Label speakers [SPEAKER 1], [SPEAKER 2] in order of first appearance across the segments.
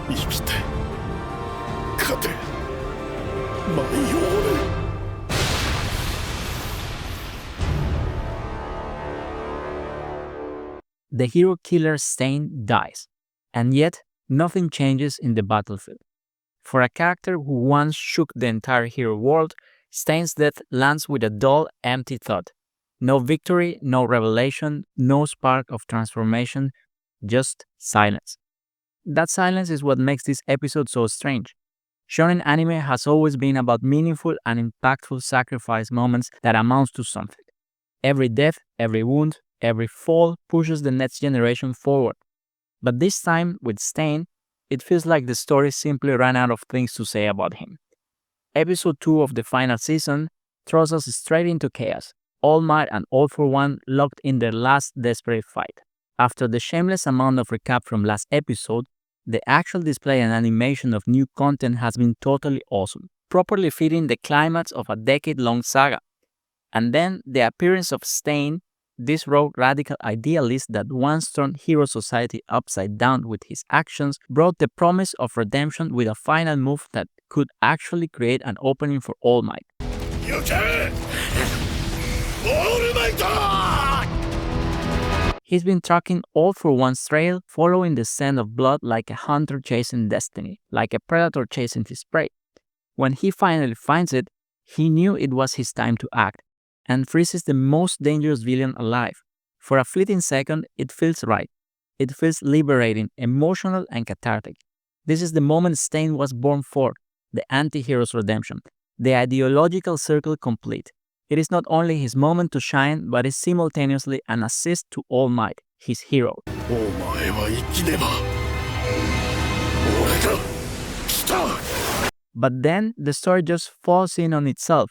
[SPEAKER 1] 生きて勝て舞い降る。
[SPEAKER 2] The hero killer Stain dies, and yet nothing changes in the battlefield. For a character who once shook the entire hero world, Stain's death lands with a dull, empty thought. No victory, no revelation, no spark of transformation, just silence. That silence is what makes this episode so strange. Shonen anime has always been about meaningful and impactful sacrifice moments that amounts to something. Every death, every wound, every fall pushes the next generation forward. But this time, with Stain, it feels like the story simply ran out of things to say about him. Episode 2 of the final season throws us straight into chaos. All Might and All for One locked in their last desperate fight. After the shameless amount of recap from last episode, the actual display and animation of new content has been totally awesome, properly fitting the climax of a decade-long saga. And then the appearance of Stain, this rogue radical idealist that once turned hero society upside down with his actions, brought the promise of redemption with a final move that could actually create an opening for All Might.
[SPEAKER 1] You can! All Might!
[SPEAKER 2] He's been tracking All for One's trail, following the scent of blood like a hunter chasing destiny, like a predator chasing his prey. When he finally finds it, he knew it was his time to act, and freezes the most dangerous villain alive. For a fleeting second, it feels right. It feels liberating, emotional, and cathartic. This is the moment Stain was born for, the anti-hero's redemption, the ideological circle complete. It is not only his moment to shine, but is simultaneously an assist to All Might, his hero.
[SPEAKER 1] お前は生きねば俺が来た。
[SPEAKER 2] But then, the story just falls in on itself.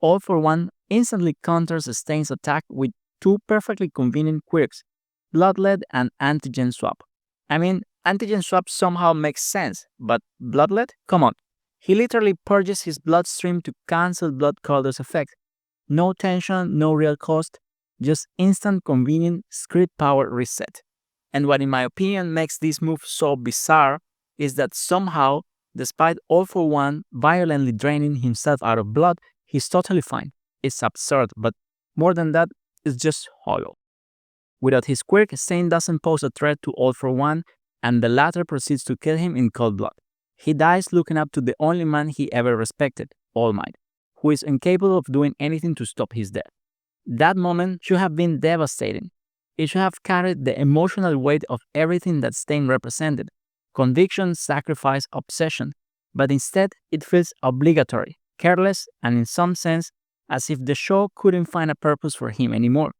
[SPEAKER 2] All for One instantly counters Stain's attack with two perfectly convenient quirks, Bloodlet and Antigen Swap. I mean, Antigen Swap somehow makes sense, but Bloodlet? Come on. He literally purges his bloodstream to cancel Blood Calder's effect. No tension, no real cost, just instant convenient script power reset. And what in my opinion makes this move so bizarre is that somehow, despite All for One violently draining himself out of blood, he's totally fine. It's absurd, but more than that, it's just hollow. Without his quirk, Stain doesn't pose a threat to All for One, and the latter proceeds to kill him in cold blood. He dies looking up to the only man he ever respected, All Might, who is incapable of doing anything to stop his death. That moment should have been devastating. It should have carried the emotional weight of everything that Stain represented: conviction, sacrifice, obsession. But instead, it feels obligatory, careless, and in some sense, as if the show couldn't find a purpose for him anymore.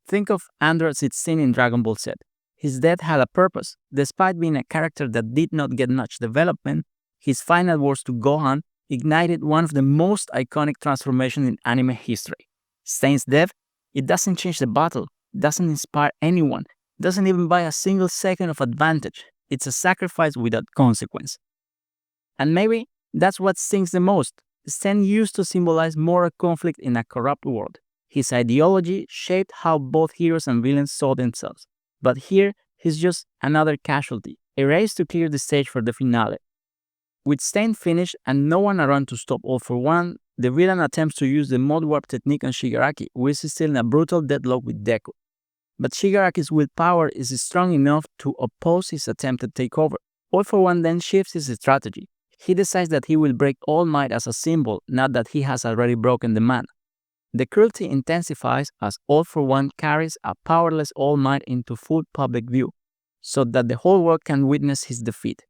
[SPEAKER 2] Think of Android 16 in Dragon Ball Z. His death had a purpose. Despite being a character that did not get much development, his final words to Gohan ignited one of the most iconic transformations in anime history. Stain's death, it doesn't change the battle, doesn't inspire anyone, doesn't even buy a single second of advantage. It's a sacrifice without consequence. And maybe that's what stings the most. Stain used to symbolize moral conflict in a corrupt world. His ideology shaped how both heroes and villains saw themselves. But here, he's just another casualty, erased to clear the stage for the finale. With Stain finished and no one around to stop All for One, the villain attempts to use the Mud Warp technique on Shigaraki, who is still in a brutal deadlock with Deku. But Shigaraki's willpower is strong enough to oppose his attempted takeover. All for One then shifts his strategy. He decides that he will break All Might as a symbol, not that he has already broken the man. The cruelty intensifies as All for One carries a powerless All Might into full public view, so that the whole world can witness his defeat.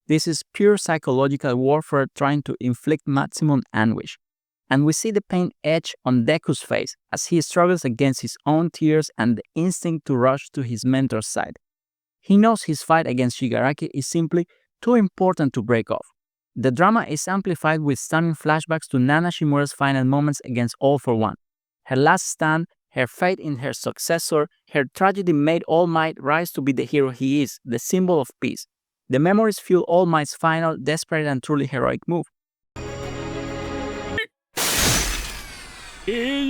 [SPEAKER 2] This is pure psychological warfare trying to inflict maximum anguish. And we see the pain etched on Deku's face as he struggles against his own tears and the instinct to rush to his mentor's side. He knows his fight against Shigaraki is simply too important to break off. The drama is amplified with stunning flashbacks to Nana Shimura's final moments against All for One. Her last stand, her faith in her successor, her tragedy made All Might rise to be the hero he is, the symbol of peace. The memories fuel All Might's final, desperate and truly heroic move. The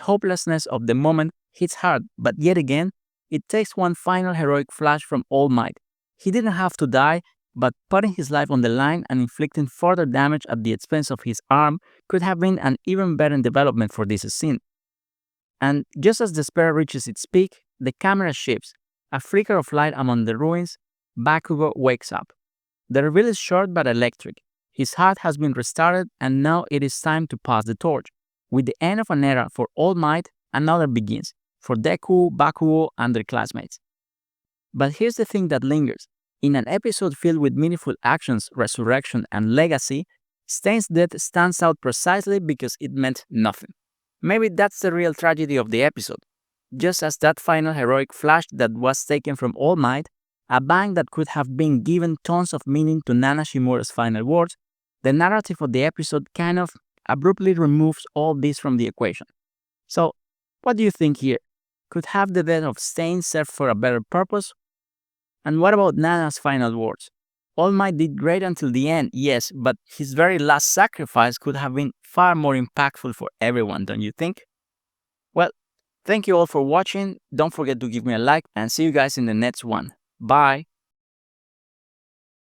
[SPEAKER 2] hopelessness of the moment hits hard, but yet again, it takes one final heroic flash from All Might. He didn't have to die, but putting his life on the line and inflicting further damage at the expense of his arm could have been an even better development for this scene. And just as despair reaches its peak, the camera shifts. A flicker of light among the ruins, Bakugo wakes up. The reveal is short but electric. His heart has been restarted and now it is time to pass the torch. With the end of an era for All Might, another begins, for Deku, Bakugo, and their classmates. But here's the thing that lingers. In an episode filled with meaningful actions, resurrection, and legacy, Stain's death stands out precisely because it meant nothing. Maybe that's the real tragedy of the episode. Just as that final heroic flash that was taken from All Might, a bang that could have been given tons of meaning to Nana Shimura's final words, the narrative of the episode kind of abruptly removes all this from the equation. So, what do you think here? Could have the death of Stain served for a better purpose? And what about Nana's final words? All Might did great until the end, yes, but his very last sacrifice could have been far more impactful for everyone, don't you think? Well, thank you all for watching. Don't forget to give me a like and see you guys in the next one. Bye!